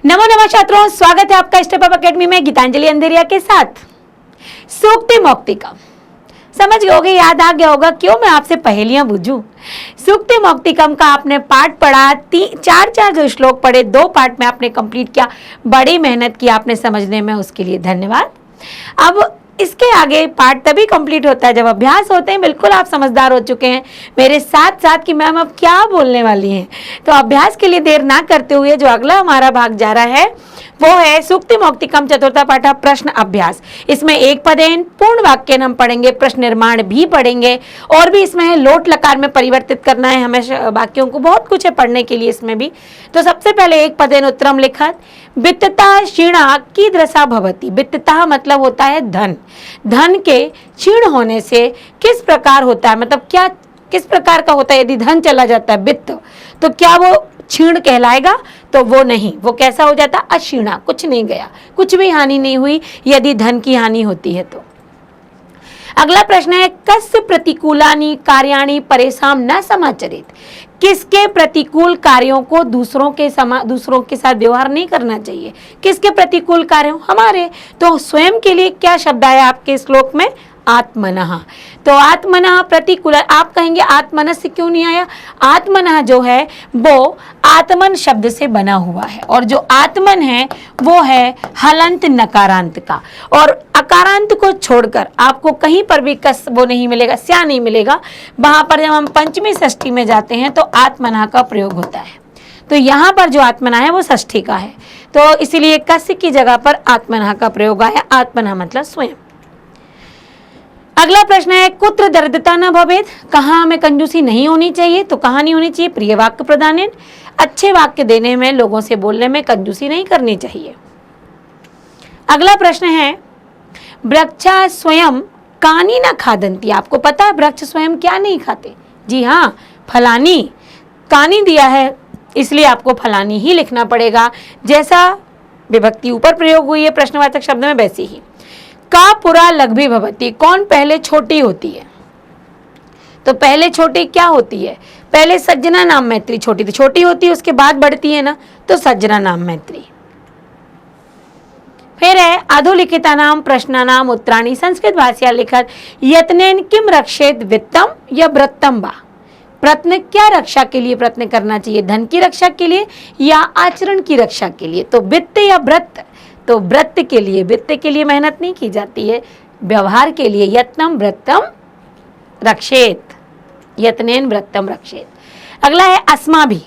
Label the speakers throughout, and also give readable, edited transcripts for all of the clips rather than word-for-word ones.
Speaker 1: नमो नमः छात्रों, स्वागत है आपका स्टेप अप अकेडमी में गीतांजलि अंधेरिया के साथ। सूक्ति मौक्तिकम समझ गए होगे, याद आ गया होगा क्यों मैं आपसे पहेलियां बूझूं। सूक्ति मौक्तिकम का आपने पाठ पढ़ा, चार जो श्लोक पढ़े, 2 पार्ट में आपने कंप्लीट किया। बड़ी मेहनत की आपने समझने में, उसके लिए धन्यवाद। अब इसके आगे पाठ तभी कंप्लीट होता है जब अभ्यास होते हैं। बिल्कुल आप समझदार हो चुके हैं मेरे साथ साथ कि मैम अब क्या बोलने वाली हैं। तो अभ्यास के लिए देर ना करते हुए जो अगला हमारा भाग जा रहा है वो है सूक्ति मौक्तिकम चतुर्थ पाठ प्रश्न अभ्यास। इसमें एक पदेन पूर्ण वाक्य हम पढ़ेंगे, प्रश्न निर्माण भी पढ़ेंगे और भी इसमें है लोट लकार में परिवर्तित करना है हमें वाक्यों को, बहुत कुछ है पढ़ने के लिए इसमें भी। तो सबसे पहले एक पदेन उत्तरम लिखत वित्तता क्षीणा कीदृशा भवति। वित्तता मतलब होता है धन, धन के क्षीण होने से किस प्रकार होता है, मतलब क्या किस प्रकार का होता है। यदि धन चला जाता है वित्त तो क्या वो क्षीण कहलाएगा? तो वो नहीं, वो कैसा हो जाता? अक्षीणा, कुछ नहीं गया, कुछ भी हानि नहीं हुई यदि धन की हानि होती है तो। अगला प्रश्न है कस्य प्रतिकूलानि कार्याणि परेशान न समाचरित। किसके प्रतिकूल कार्यों को दूसरों के साथ व्यवहार नहीं करना चाहिए। किसके प्रतिकूल कार्यों? हमारे। तो स्वयं के लिए क्या शब्द आया आपके श्लोक में? आत्मनः। तो आत्मनः प्रतिकूल, आप कहेंगे आत्मनः से क्यों नहीं आया? आत्मनः जो है वो आत्मन शब्द से बना हुआ है और जो आत्मन है वो है हलंत नकारांत का, और अकारांत को छोड़कर आपको कहीं पर भी कस वो नहीं मिलेगा, स्या नहीं मिलेगा। वहां पर जब हम पंचमी षष्ठी में जाते हैं तो आत्मनः का प्रयोग होता है। तो यहाँ पर जो आत्मनः है वो षष्ठी का है, तो इसीलिए कस्य की जगह पर आत्मनः का प्रयोग आया। आत्मनः मतलब स्वयं। अगला प्रश्न है कुत्र दरिद्रता न भवेत्। कहाँ हमें कंजूसी नहीं होनी चाहिए? तो कहाँ नहीं होनी चाहिए? प्रिय वाक्य प्रदानेन, अच्छे वाक्य देने में, लोगों से बोलने में कंजूसी नहीं करनी चाहिए। अगला प्रश्न है वृक्षा स्वयं कानी न खादंती। आपको पता है वृक्ष स्वयं क्या नहीं खाते? जी हाँ, फलानी। कानी दिया है इसलिए आपको फलानी ही लिखना पड़ेगा। जैसा विभक्ति ऊपर प्रयोग हुई है प्रश्नवाचक शब्द में वैसी ही। का पुरा लघ्वी भवति। कौन पहले छोटी होती है? तो पहले छोटी क्या होती है? पहले सज्जना नाम मैत्री छोटी होती है, उसके बाद बढ़ती है ना, तो सज्जना नाम मैत्री। फिर है अधोलिखिता नाम प्रश्न नाम उत्तराणी संस्कृत भाषा लिखत यत्नेन किम रक्षेत वित्तम या व्रतम वा। प्रयत्न क्या रक्षा के लिए प्रयत्न करना चाहिए? धन की रक्षा के लिए या आचरण की रक्षा के लिए? तो वित्त या व्रत? तो व्रत के लिए, वित्त के लिए मेहनत नहीं की जाती है, व्यवहार के लिए। यत्नम व्रतम रक्षेत, यत्नेन व्रतम रक्षेत। अगला है अस्माभि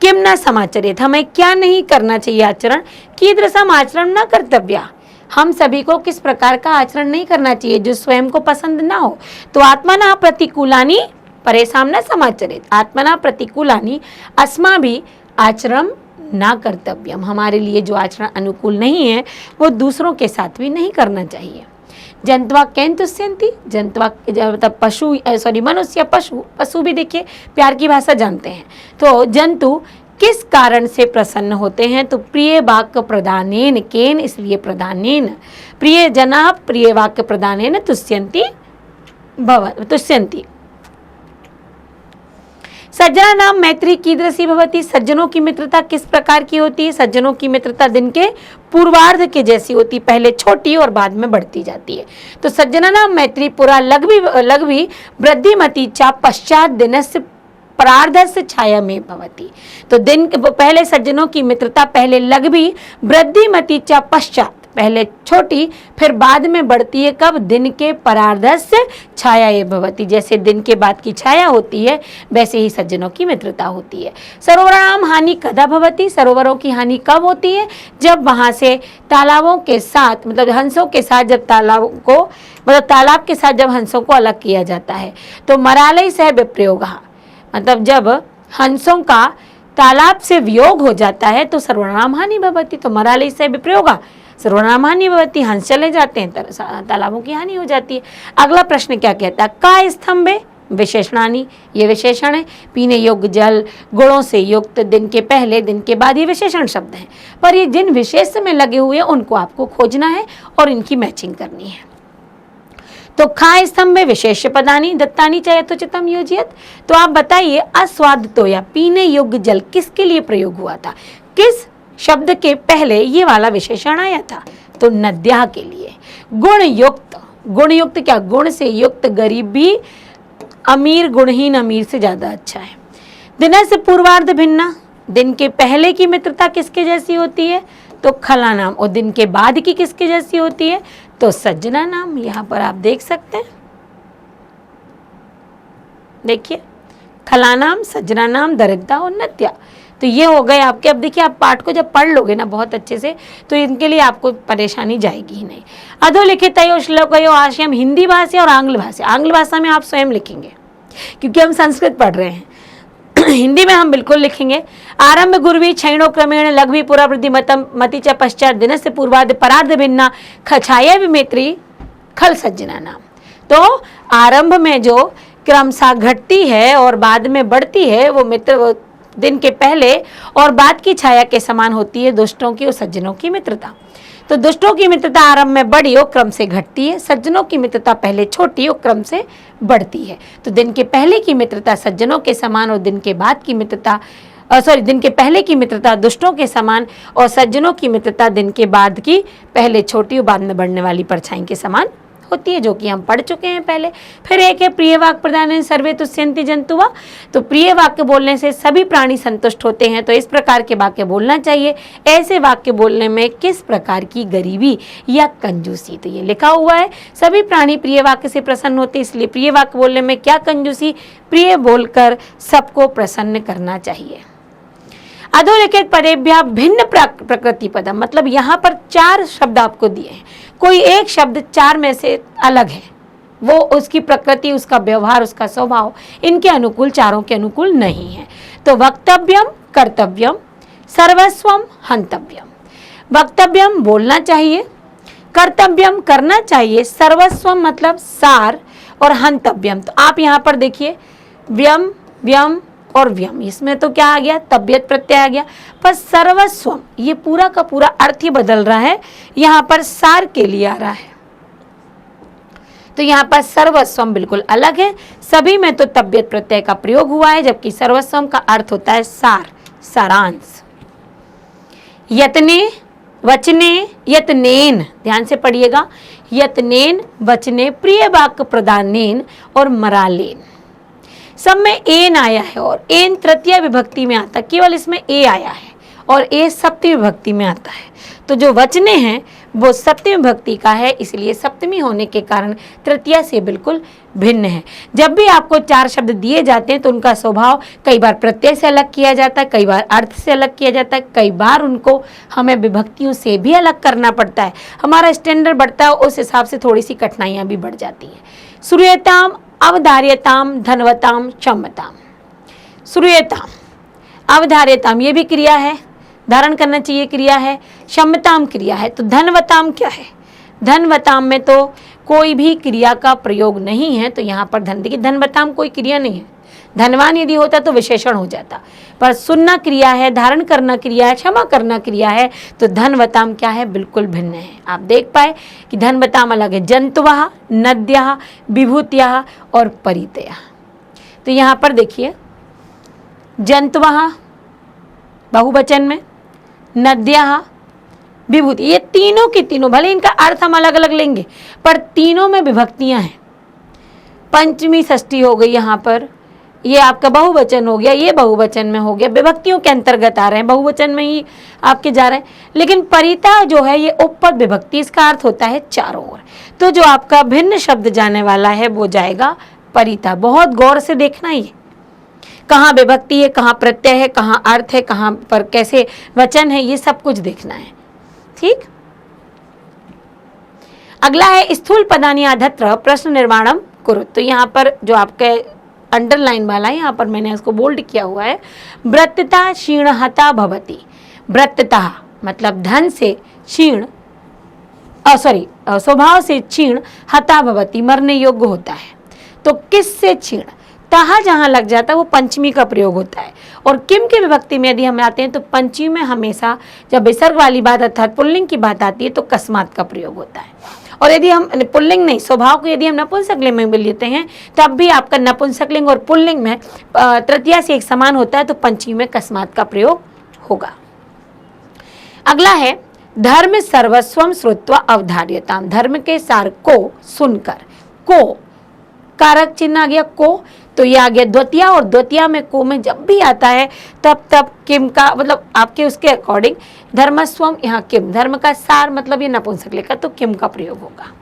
Speaker 1: किम न समाचरित। हमें क्या नहीं करना चाहिए आचरण? कीदृशम आचरण न कर्तव्या। हम सभी को किस प्रकार का आचरण नहीं करना चाहिए जो स्वयं को पसंद ना हो। तो आत्मना प्रतिकूलानि परेशान न समाचरित। आत्मना प्रतिकूलानि अस्माभि आचरण ना कर्तव्यम। हमारे लिए जो आचरण अनुकूल नहीं है वो दूसरों के साथ भी नहीं करना चाहिए। जंतवा कैन तुष्यंती। जंतवा मतलब पशु, मनुष्य पशु भी देखिए प्यार की भाषा जानते हैं। तो जंतु किस कारण से प्रसन्न होते हैं? तो प्रिय वाक्य प्रदानेन, केन इसलिए प्रदानेन, प्रिय जना प्रिय वाक्य प्रदानेन तुष्यंती तुष्यंती। सज्जना नाम मैत्री कीदृशी भवति। सज्जनों की मित्रता किस प्रकार की होती है? सज्जनों की मित्रता दिन के पूर्वार्ध के जैसी होती, पहले छोटी और बाद में बढ़ती जाती है। तो सज्जना नाम मैत्री पुरा लघ्वी वृद्धिमती चा पश्चात दिनस्य परार्धस्य छाया में भवति। तो दिन पहले सज्जनों की मित्रता पहले लघ्वी वृद्धिमती चा पश्चात, पहले छोटी फिर बाद में बढ़ती है। कब? दिन के परार्धस्य छाया ये भवति। जैसे दिन के बाद की छाया होती है वैसे ही सज्जनों की मित्रता होती है। सरोवराणाम हानि कदा भवति। सरोवरों की हानि कब होती है? जब वहां से तालाबों के साथ, मतलब हंसों के साथ, जब तालाब के साथ जब हंसों को अलग किया जाता है। तो मरालय सह विप्रयोग, मतलब जब हंसों का तालाब से वियोग हो जाता है तो सर्वनाम हानि भवति। तो मरालय सह विप्रयोग सर्वनाम हानि भवति। हंस चले जाते हैं तालाबों की हानि हो जाती है। अगला प्रश्न क्या कहता है? का स्तंभे विशेषणानि। ये विशेषण है, पीने योग्य जल, गुणों से युक्त, दिन के पहले दिन के बाद, ये विशेषण शब्द हैं। पर ये जिन विशेष में लगे हुए उनको आपको खोजना है और इनकी मैचिंग करनी है। तो खा स्तंभे विशेष पदानी दत्तानी चाहे तो चितम योजियत। तो आप बताइए अस्वाद तो या पीने योग्य जल किसके लिए प्रयोग हुआ था? किस शब्द के पहले ये वाला विशेषण आया था, तो नद्या के लिए। गुण युक्त, गुण युक्त क्या, गुण से युक्त गरीब भी अमीर गुणहीन अमीर से ज्यादा अच्छा है। दिन से पूर्वार्ध भिन्ना, दिन के पहले की मित्रता किसके जैसी होती है, तो खला नाम, और दिन के बाद की किसके जैसी होती है, तो सज्जना नाम। यहां पर आप देख सकते हैं, देखिए खला नाम, सज्जना नाम, दरिद्रता और नद्या। तो ये हो गए आपके। अब देखिए आप पाठ को जब पढ़ लोगे ना बहुत अच्छे से, तो इनके लिए आपको परेशानी जाएगी ही नहीं। अधोलिखित श्लोकयो आशयम हिंदी भाषा और आंग्ल भाषा। आंग्ल भाषा में आप स्वयं लिखेंगे क्योंकि हम संस्कृत पढ़ रहे हैं। हिंदी में हम बिल्कुल लिखेंगे। आरंभ गुरुवी क्षणो क्रमेण लघवी पुरा वृद्धि मतम मति च पश्चात दिन से पूर्वार्ध परार्ध भिन्ना खछाया विमित्री खल सज्जना नाम। तो आरंभ में जो क्रमशः घटती है और बाद में बढ़ती है वो मित्र दिन के पहले और बाद की छाया के समान होती है दुष्टों की और सज्जनों की मित्रता। तो दुष्टों की मित्रता आरंभ में बड़ी और क्रम से घटती है, सज्जनों की मित्रता पहले छोटी और क्रम से बढ़ती है। तो दिन के पहले की मित्रता सज्जनों के समान और दिन के बाद की मित्रता दिन के पहले की मित्रता दुष्टों के समान और सज्जनों की मित्रता दिन के बाद की पहले छोटी और बाद में बढ़ने वाली परछाई के समान होती है, जो कि हम पढ़ चुके हैं पहले। फिर एक है प्रिय वाक्य प्रदान सर्वे तुष्यन्ति जंतुवा। तो प्रिय वाक्य बोलने से सभी प्राणी संतुष्ट होते हैं, तो इस प्रकार के वाक्य बोलना चाहिए। ऐसे वाक्य बोलने में किस प्रकार की गरीबी या कंजूसी, तो ये लिखा हुआ है सभी प्राणी प्रिय वाक्य से प्रसन्न होते, इसलिए प्रिय वाक्य बोलने में क्या कंजूसी, प्रिय बोलकर सबको प्रसन्न करना चाहिए। अधोलिखित पदेभ्यः भिन्न प्रकृति पदम, मतलब यहाँ पर 4 शब्द आपको दिए हैं, कोई एक शब्द 4 में से अलग है, वो उसकी प्रकृति, उसका व्यवहार, उसका स्वभाव इनके अनुकूल, चारों के अनुकूल नहीं है। तो वक्तव्यम, कर्तव्यम, सर्वस्वम, हंतव्यम। वक्तव्यम बोलना चाहिए, कर्तव्यम करना चाहिए, सर्वस्वम मतलब सार, और हंतव्यम तो आप यहाँ पर देखिए व्यम, व्यम और व्यम, इसमें तो क्या आ गया, तबियत प्रत्यय आ गया। पर सर्वस्वम ये पूरा का पूरा अर्थ ही बदल रहा है, यहाँ पर सार के लिए आ रहा है। तो यहाँ पर सर्वस्वम बिल्कुल अलग है, सभी में तो तबियत प्रत्यय का प्रयोग हुआ है, जबकि सर्वस्वम का अर्थ होता है सार, सारांश। यत्ने, वचने, यत्नेन, ध्यान से पढ़िएगा, यत्नेन, वचने, प्रिय वाक्य प्रदानेन और मरालेन। सब में एन आया है और एन तृतीय विभक्ति में आता है, केवल इसमें ए आया है और ए सप्तमी विभक्ति में आता है। तो जो वचने हैं वो सप्तमी विभक्ति का है, इसलिए सप्तमी होने के कारण तृतीय से बिल्कुल भिन्न है। जब भी आपको 4 शब्द दिए जाते हैं तो उनका स्वभाव कई बार प्रत्यय से अलग किया जाता है, कई बार अर्थ से अलग किया जाता है, कई बार उनको हमें विभक्तियों से भी अलग करना पड़ता है। हमारा स्टैंडर्ड बढ़ता है, उस हिसाब से थोड़ी सी कठिनाइयाँ भी बढ़ जाती हैं। श्रूयताम, अवधार्यताम, धनवताम, क्षमताम। श्रूयताम, अवधार्यताम ये भी क्रिया है, धारण करना चाहिए क्रिया है, क्षमताम क्रिया है। तो धनवताम क्या है, धनवताम में तो कोई भी क्रिया का प्रयोग नहीं है, तो यहाँ पर धन, देखिए धनवताम कोई क्रिया नहीं है, धनवान यदि होता तो विशेषण हो जाता, पर सुनना क्रिया है, धारण करना क्रिया है, क्षमा करना क्रिया है। तो धनवताम क्या है, बिल्कुल भिन्न है। आप देख पाए कि धनवताम अलग है, जंतुवः, नद्यः, विभूतयः और परितयः। तो यहाँ पर देखिए जंतुवः बहुवचन में, नद्यः, विभूति, ये तीनों की तीनों, भले इनका अर्थ हम अलग अलग लेंगे पर तीनों में विभक्तियां हैं। पंचमी षष्ठी हो गई, यहाँ पर ये आपका बहुवचन हो गया, ये बहुवचन में हो गया, विभक्तियों के अंतर्गत आ रहे हैं, बहुवचन में ही आपके जा रहे हैं। लेकिन परिता जो है ये उपपद विभक्ति, इसका अर्थ होता है चारों ओर। तो जो आपका भिन्न शब्द जाने वाला है वो जाएगा परिता। बहुत गौर से देखना, ये कहाँ विभक्ति है, कहाँ प्रत्यय है, कहाँ अर्थ है, कहाँ पर कैसे वचन है, ये सब कुछ देखना है। ठीक, अगला है स्थूल पदानि आधत्र प्रश्न निर्माणम कुरु। तो यहाँ पर जो आपके अंडरलाइन वाला है, यहाँ पर मैंने इसको बोल्ड किया हुआ है, व्रतता क्षीणहता भवति। व्रतता मतलब धन से क्षीण, स्वभाव से क्षीण, हता भवति मरने योग्य होता है। तो किस से क्षीण, तहा जहाँ लग जाता है वो पंचमी का प्रयोग होता है। और किम की विभक्ति में यदि हम आते हैं तो पंचमी में हमेशा जब विसर्ग वाली बात अर्थात पुल्लिंग की बात आती है तो कस्मात का प्रयोग होता है। और यदि हम पुल्लिंग नहीं, स्वभाव को यदि हम नपुंसकलिंग में भी लेते हैं तब भी आपका नपुंसकलिंग और पुल्लिंग में तृतीया से एक समान होता है, तो पंचमी में कस्मात का प्रयोग होगा। अगला है धर्म सर्वस्वम श्रुत्वा अवधार्यताम, धर्म के सार को सुनकर, को कारक चिन्ह आ गया को, तो ये आ गया द्वितीया, और द्वितीया में को में जब भी आता है तब किम का मतलब आपके उसके अकॉर्डिंग धर्मस्वम, यहाँ किम, धर्म का सार मतलब ये नपुंसक लेकर तो किम का प्रयोग होगा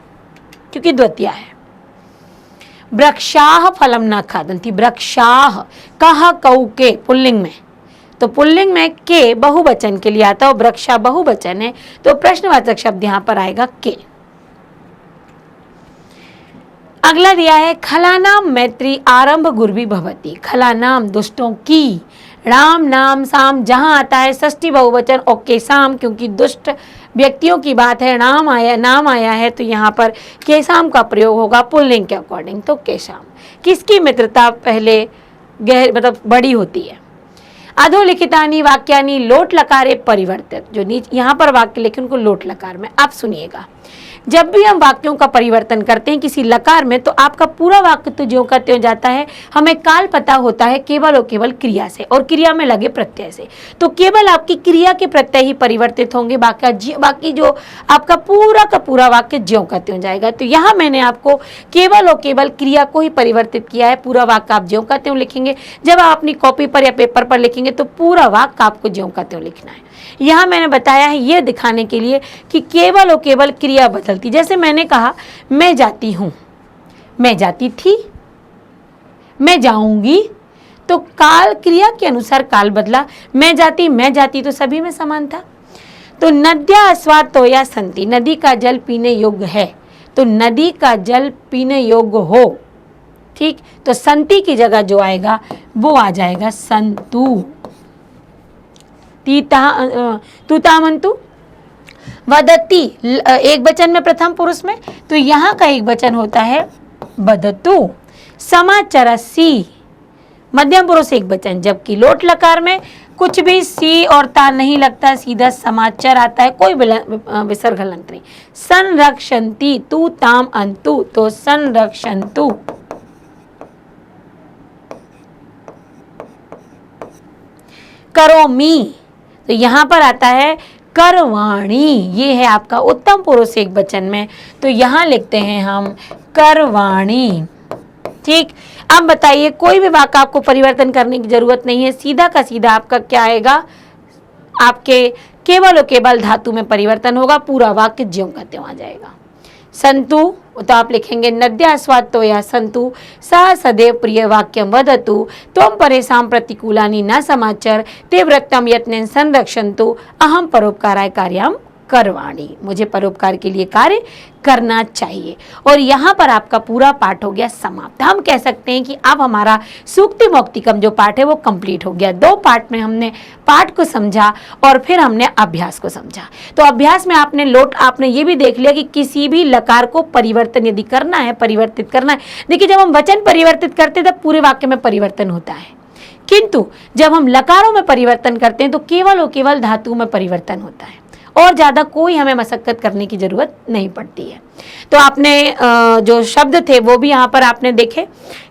Speaker 1: क्योंकि द्वितीया है। वृक्षाह फलम न खादंती, वृक्षाह कह कऊ के पुल्लिंग में, तो पुल्लिंग में के बहुवचन के लिए आता है और वृक्षा बहुवचन है तो प्रश्नवाचक शब्द यहाँ पर आएगा के। अगला दिया है खलानाम मैत्री आरंभ गुर्वी भवती, खलानाम दुष्टों की, राम नाम साम जहां आता है षष्ठी बहुवचन और केसाम, क्योंकि दुष्ट व्यक्तियों की बात है, नाम आया है तो यहाँ पर केसाम का प्रयोग होगा पुल्लिंग के अकॉर्डिंग, तो केसाम। किसकी मित्रता पहले मतलब बड़ी होती है। अधोलिखितानि वाक्यानि लोट लकारे परिवर्तित, जो नीचे यहाँ पर वाक्य लिखे उनको लोट लकार में। आप सुनिएगा, जब भी हम वाक्यों का परिवर्तन करते हैं किसी लकार में तो आपका पूरा वाक्य तो ज्यों का त्यों जाता है। हमें काल पता होता है केवल और केवल क्रिया से और क्रिया में लगे प्रत्यय से, तो केवल आपकी क्रिया के प्रत्यय ही परिवर्तित होंगे, बाकी जो आपका पूरा का पूरा वाक्य ज्यों का त्यों जाएगा। तो यहाँ मैंने आपको केवल और केवल क्रिया को ही परिवर्तित किया है, पूरा वाक्य आप ज्यों का त्यों लिखेंगे। जब आप अपनी कॉपी पर या पेपर पर लिखेंगे तो पूरा वाक्य आपको ज्यों का त्यों लिखना है। यहाँ मैंने बताया है ये दिखाने के लिए कि केवल और केवल क्रिया बदलती, जैसे मैंने कहा मैं जाती हूँ, मैं जाती थी, मैं जाऊंगी, तो काल क्रिया के अनुसार काल बदला। मैं जाती तो सभी में समान था। तो नद्या अस्वाद तो या संति, नदी का जल पीने योग्य है, तो नदी का जल पीने योग्य हो, ठीक, तो संति की जगह जो आएगा वो आ जाएगा संतु। तुतामंतु वदति एक वचन में प्रथम पुरुष में, तो यहाँ का एक वचन होता है वदतु। समाचरसी मध्यम पुरुष एक वचन, जबकि लोट लकार में कुछ भी सी और ता नहीं लगता, सीधा समाचार आता है, कोई विसर्ग हलंत नहीं। संरक्षन्ति तू ताम अंतु, तो संरक्षन्तु। करोमि, तो यहाँ पर आता है करवाणी, ये है आपका उत्तम पुरुष एक वचन में, तो यहाँ लिखते हैं हम करवाणी, ठीक। अब बताइए, कोई भी वाक्य आपको परिवर्तन करने की जरूरत नहीं है, सीधा का सीधा आपका क्या आएगा, आपके केवल और केवल धातु में परिवर्तन होगा, पूरा वाक्य ज्यों का त्यों आ जाएगा। संतु, तो आप लिखेंगे नद्या स्वाद तो या संतु, सा सदैव प्रिय वाक्यम वदतु, त्वं परेशान प्रतिकूलानि न समाचार, ते व्रतम यत्नेन संरक्षन्तु, अहम परोपकाराय कार्यम करवाणी, मुझे परोपकार के लिए कार्य करना चाहिए। और यहाँ पर आपका पूरा पाठ हो गया समाप्त। हम कह सकते हैं कि अब हमारा सूक्ति मौक्तिकम जो पाठ है वो कंप्लीट हो गया। 2 पार्ट में हमने पाठ को समझा और फिर हमने अभ्यास को समझा। तो अभ्यास में आपने ये भी देख लिया कि किसी भी लकार को परिवर्तन यदि करना है, परिवर्तित करना है, देखिए जब हम वचन परिवर्तित करते हैं तब पूरे वाक्य में परिवर्तन होता है, किंतु जब हम लकारों में परिवर्तन करते हैं तो केवल और केवल धातु में परिवर्तन होता है और ज़्यादा कोई हमें मशक्कत करने की ज़रूरत नहीं पड़ती है। तो आपने जो शब्द थे वो भी यहाँ पर आपने देखे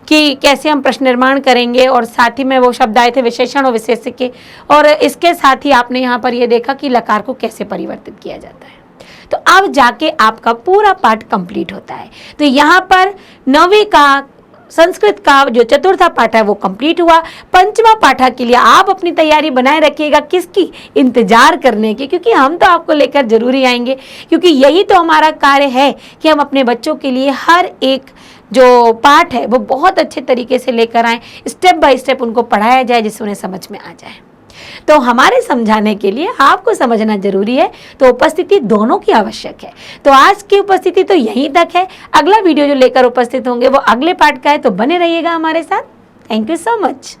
Speaker 1: कि कैसे हम प्रश्न निर्माण करेंगे, और साथ ही में वो शब्द आए थे विशेषण और विशेष्य के, और इसके साथ ही आपने यहाँ पर ये देखा कि लकार को कैसे परिवर्तित किया जाता है। तो अब जाके आपका पूरा पाठ कंप्लीट होता है। तो यहाँ पर 9वीं का संस्कृत का जो चतुर्था पाठ है वो कंप्लीट हुआ। 5वां पाठा के लिए आप अपनी तैयारी बनाए रखिएगा, किसकी, इंतजार करने की, क्योंकि हम तो आपको लेकर जरूरी आएंगे, क्योंकि यही तो हमारा कार्य है कि हम अपने बच्चों के लिए हर एक जो पाठ है वो बहुत अच्छे तरीके से लेकर आएँ, स्टेप बाय स्टेप उनको पढ़ाया जाए जिससे उन्हें समझ में आ जाए। तो हमारे समझाने के लिए आपको समझना जरूरी है, तो उपस्थिति दोनों की आवश्यक है। तो आज की उपस्थिति तो यहीं तक है। अगला वीडियो जो लेकर उपस्थित होंगे वो अगले पार्ट का है, तो बने रहिएगा हमारे साथ। Thank you so much.